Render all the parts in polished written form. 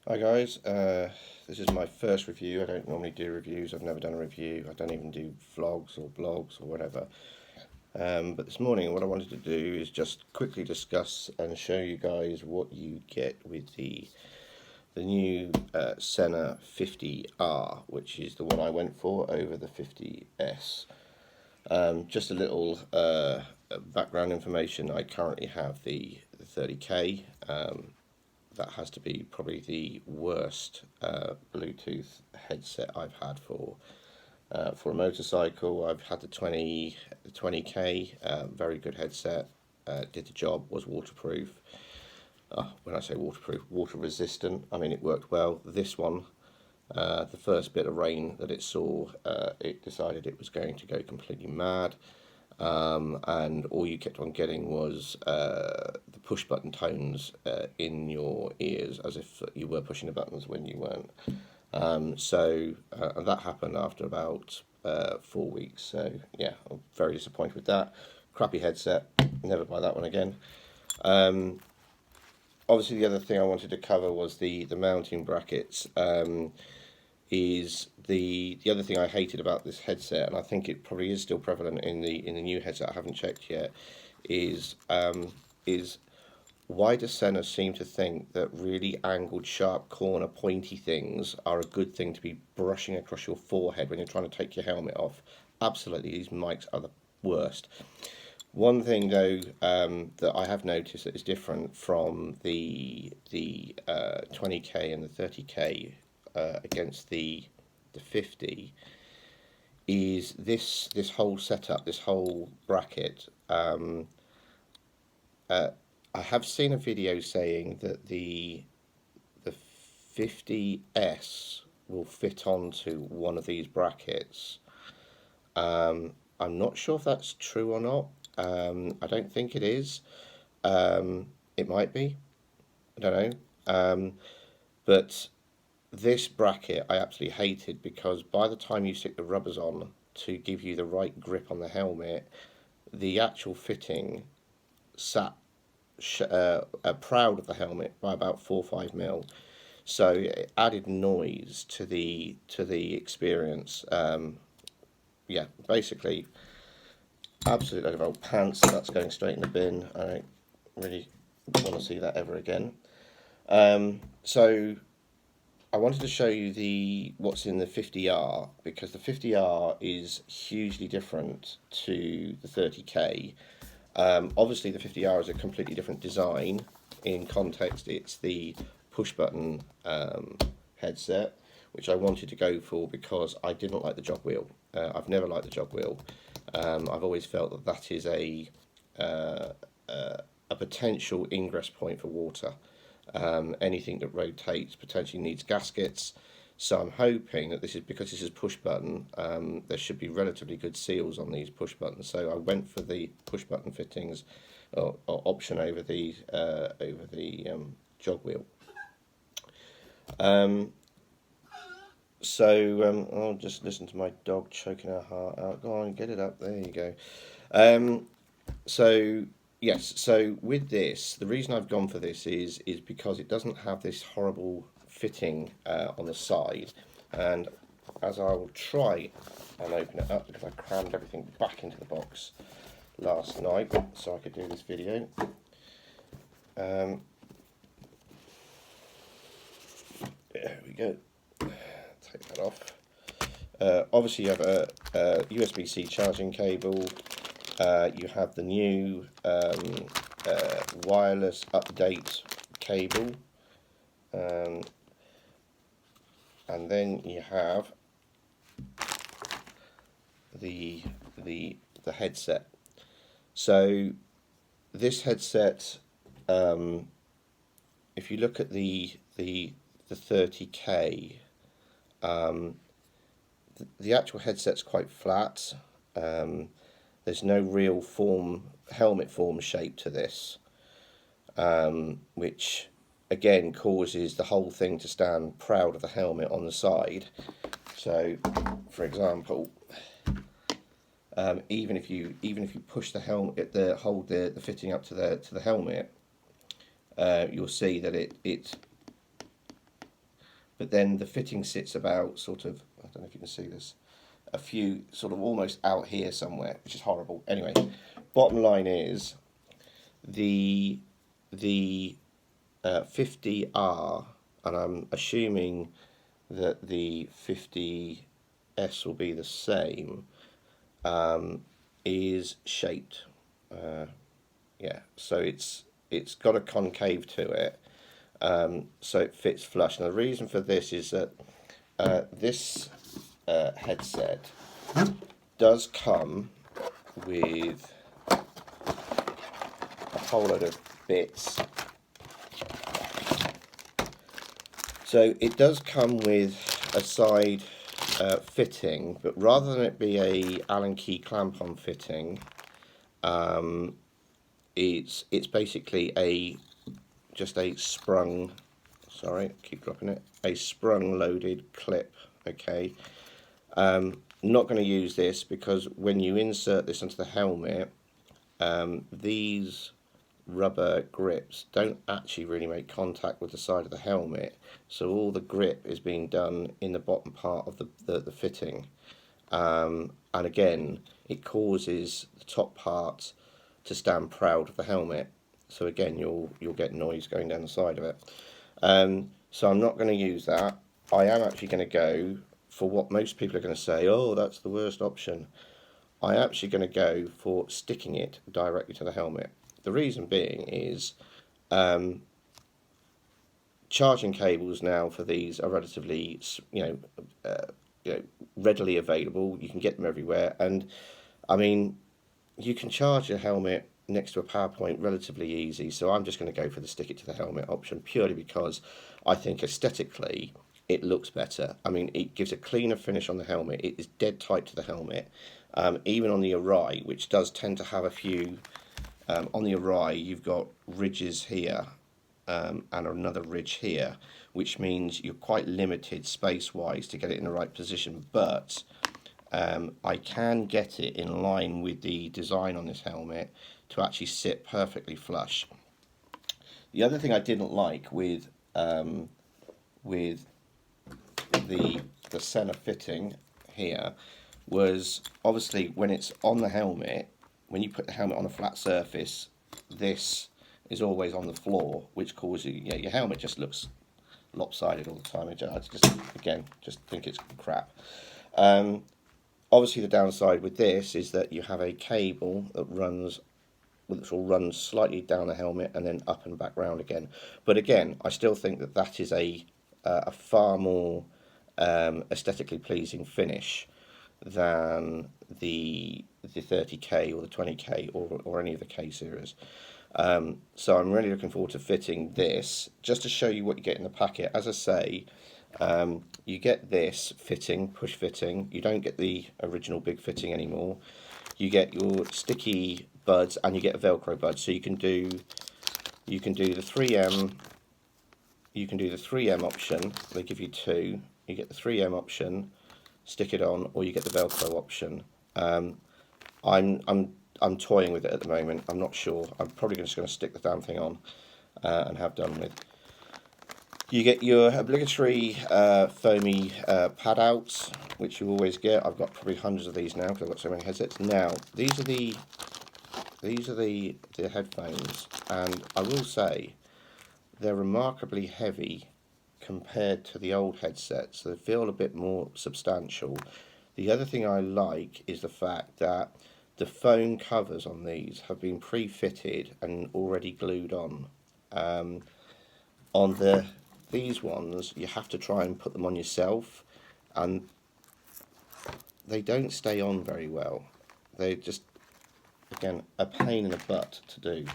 Hi guys, this is my first review. I don't normally do reviews. I've never done a review. I don't even do vlogs or blogs or whatever. But this morning what I wanted to do is just quickly discuss and show you guys what you get with the new Sena 50R, which is the one I went for over the 50S. Just a little background information. I currently have the 30K. That has to be probably the worst Bluetooth headset I've had for a motorcycle. I've had the 20K, very good headset. Did the job, was waterproof. When I say waterproof, water resistant. I mean, it worked well. This one, the first bit of rain that it saw, it decided it was going to go completely mad. And all you kept on getting was the push button tones in your ears, as if you were pushing the buttons when you weren't. And that happened after about 4 weeks. So yeah, I'm very disappointed with that. Crappy headset. Never buy that one again. Obviously, the other thing I wanted to cover was the mounting brackets. Is the other thing I hated about this headset, and I think it probably is still prevalent in the new headset. I haven't checked yet. Is why does Sena seem to think that really angled, sharp corner, pointy things are a good thing to be brushing across your forehead when you're trying to take your helmet off? Absolutely, these mics are the worst. One thing though that I have noticed that is different from the 20K and the 30K against the 50 is this whole setup, this whole bracket. I have seen a video saying that the 50S will fit onto one of these brackets. I'm not sure if that's true or not. I don't think it is. It might be. I don't know. But this bracket I absolutely hated because by the time you stick the rubbers on to give you the right grip on the helmet, the actual fitting sat proud of the helmet by about 4 or 5 mil. So it added noise to the experience. Yeah, basically, absolute load of old pants. That's going straight in the bin. I don't really want to see that ever again. So I wanted to show you what's in the 50R because the 50R is hugely different to the 30K. Obviously, the 50R is a completely different design. In context, it's the push button headset, which I wanted to go for because I didn't like the jog wheel. I've never liked the jog wheel. I've always felt that that is a potential ingress point for water. Anything that rotates potentially needs gaskets. So I'm hoping that this is because this is push button. There should be relatively good seals on these push buttons. So I went for the push button fittings or option over the jog wheel. I'll just listen to my dog choking her heart out. Go on, get it up. There you go. So yes, so with this, the reason I've gone for this is because it doesn't have this horrible fitting on the side, and as I will try and open it up because I crammed everything back into the box last night so I could do this video. There we go. Take that off. Obviously you have a USB-C charging cable. You have the new wireless update cable, and then you have the headset. So this headset, if you look at the 30K, the actual headset's quite flat. There's no real helmet form shape to this, which again causes the whole thing to stand proud of the helmet on the side. So, for example, even if you push the helmet, hold the fitting up to the helmet, you'll see that it but then the fitting sits about sort of, I don't know if you can see this, a few sort of almost out here somewhere, which is horrible. Anyway, bottom line is the 50R, and I'm assuming that the 50S will be the same, is shaped. Yeah, so it's got a concave to it, so it fits flush. Now the reason for this is that this headset does come with a whole load of bits. So it does come with a side fitting, but rather than it be a Allen key clamp-on fitting, it's basically just a sprung. Sorry, keep dropping it. A sprung loaded clip. Okay. Not going to use this because when you insert this into the helmet, these rubber grips don't actually really make contact with the side of the helmet, so all the grip is being done in the bottom part of the fitting, and again it causes the top part to stand proud of the helmet, so again you'll get noise going down the side of it. So I'm not going to use that. I am actually going to go for what most people are going to say, oh, that's the worst option. I'm actually going to go for sticking it directly to the helmet. The reason being is charging cables now for these are relatively, readily available. You can get them everywhere, and I mean, you can charge your helmet next to a power point relatively easy. So I'm just going to go for the stick it to the helmet option purely because I think aesthetically it looks better. I mean, it gives a cleaner finish on the helmet. It is dead tight to the helmet. Even on the Arai, which does tend to have a few, on the Arai you've got ridges here and another ridge here, which means you're quite limited space-wise to get it in the right position, but I can get it in line with the design on this helmet to actually sit perfectly flush. The other thing I didn't like with the Sena fitting here was obviously when it's on the helmet, when you put the helmet on a flat surface, this is always on the floor, which causes your helmet just looks lopsided all the time. I just think it's crap. Obviously the downside with this is that you have a cable that runs slightly down the helmet and then up and back round again. But again, I still think that is a far more aesthetically pleasing finish than the 30K or the 20K or any of the K series. So I'm really looking forward to fitting this, just to show you what you get in the packet. As I say, you get this fitting, push fitting. You don't get the original big fitting anymore. You get your sticky buds and you get a Velcro bud. So you can do the 3M. You can do the 3M option. They give you two. You get the 3M option, stick it on, or you get the Velcro option. I'm toying with it at the moment. I'm not sure. I'm probably just going to stick the damn thing on and have done with. You get your obligatory foamy pad outs, which you always get. I've got probably hundreds of these now because I've got so many headsets. Now these are the headphones, and I will say they're remarkably heavy compared to the old headsets. They feel a bit more substantial. The other thing I like is the fact that the foam covers on these have been pre-fitted and already glued on. On these ones, you have to try and put them on yourself, and they don't stay on very well. They're just, again, a pain in the butt to do.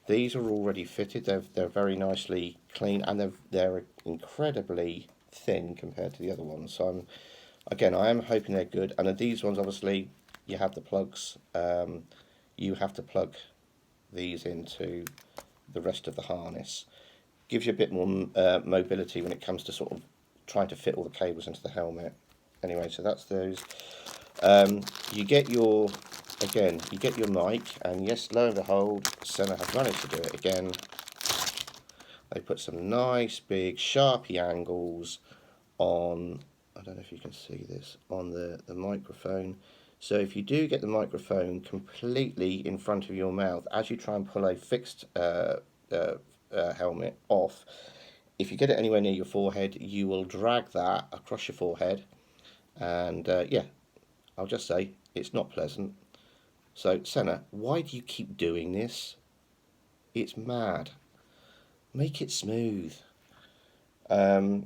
These are already fitted. They're very nicely clean, and they're incredibly thin compared to the other ones. So I am hoping they're good. And these ones, obviously, you have the plugs. You have to plug these into the rest of the harness. Gives you a bit more mobility when it comes to sort of trying to fit all the cables into the helmet. Anyway, so that's those. You get your mic, and yes, lo and behold, Sena have managed to do it again. They put some nice big Sharpie angles on, I don't know if you can see this, on the microphone. So if you do get the microphone completely in front of your mouth, as you try and pull a fixed helmet off, if you get it anywhere near your forehead, you will drag that across your forehead. And yeah, I'll just say, it's not pleasant. So, Sena, why do you keep doing this? It's mad. Make it smooth. So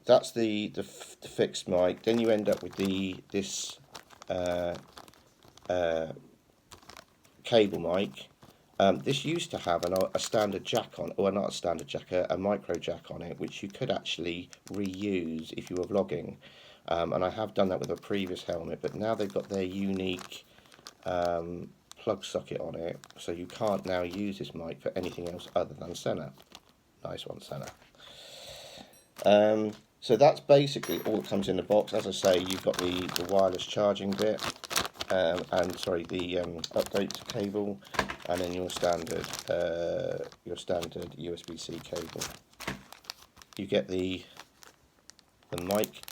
that's the fixed mic. Then you end up with this cable mic. This used to have a standard jack on, or not a standard jack, a micro jack on it, which you could actually reuse if you were vlogging. And I have done that with a previous helmet, but now they've got their unique plug socket on it, so you can't now use this mic for anything else other than Sena. Nice one, Sena. So that's basically all that comes in the box. As I say, you've got the wireless charging bit, and sorry, the update cable, and then your standard USB-C cable. You get the mic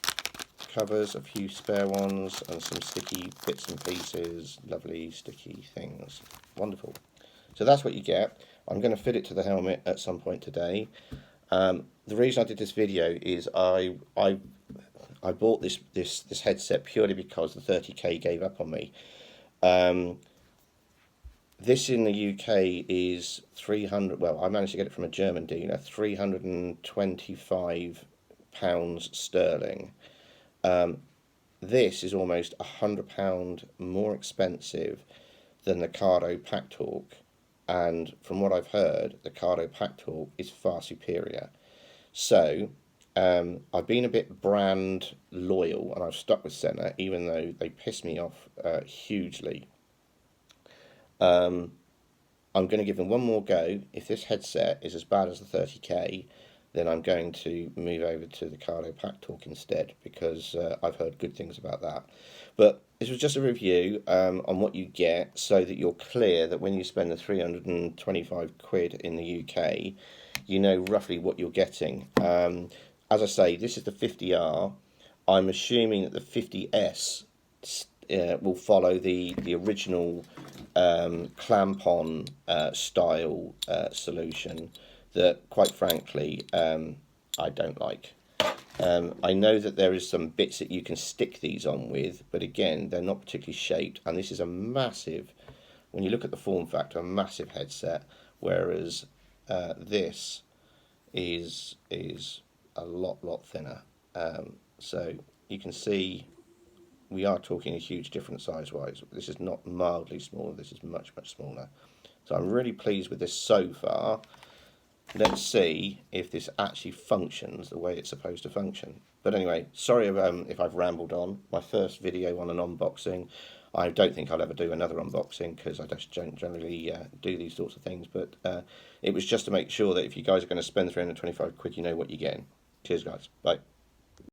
covers, a few spare ones, and some sticky bits and pieces, lovely sticky things. Wonderful. So that's what you get. I'm going to fit it to the helmet at some point today. The reason I did this video is I bought this headset purely because the 30k gave up on me. This in the UK is 300. Well, I managed to get it from a German dealer, £325 sterling. This is almost £100 more expensive than the Cardo Pack Talk, and from what I've heard, the Cardo Pack Talk is far superior. So I've been a bit brand loyal, and I've stuck with Sena, even though they piss me off hugely. I'm going to give them one more go. If this headset is as bad as the 30k, then I'm going to move over to the Cardo Pack Talk instead, because I've heard good things about that. But this was just a review on what you get, so that you're clear that when you spend the 325 quid in the UK, you know roughly what you're getting. As I say, this is the 50R. I'm assuming that the 50S will follow the original clamp-on style solution that, quite frankly, I don't like. I know that there is some bits that you can stick these on with, but again, they're not particularly shaped, and this is a massive, when you look at the form factor, a massive headset, whereas this is a lot thinner. So you can see we are talking a huge difference size-wise. This is not mildly smaller, this is much smaller. So I'm really pleased with this so far. Let's see if this actually functions the way it's supposed to function. But anyway, sorry if I've rambled on. My first video on an unboxing. I don't think I'll ever do another unboxing, because I just don't generally do these sorts of things. But it was just to make sure that if you guys are going to spend 325 quid, you know what you're getting. Cheers, guys. Bye.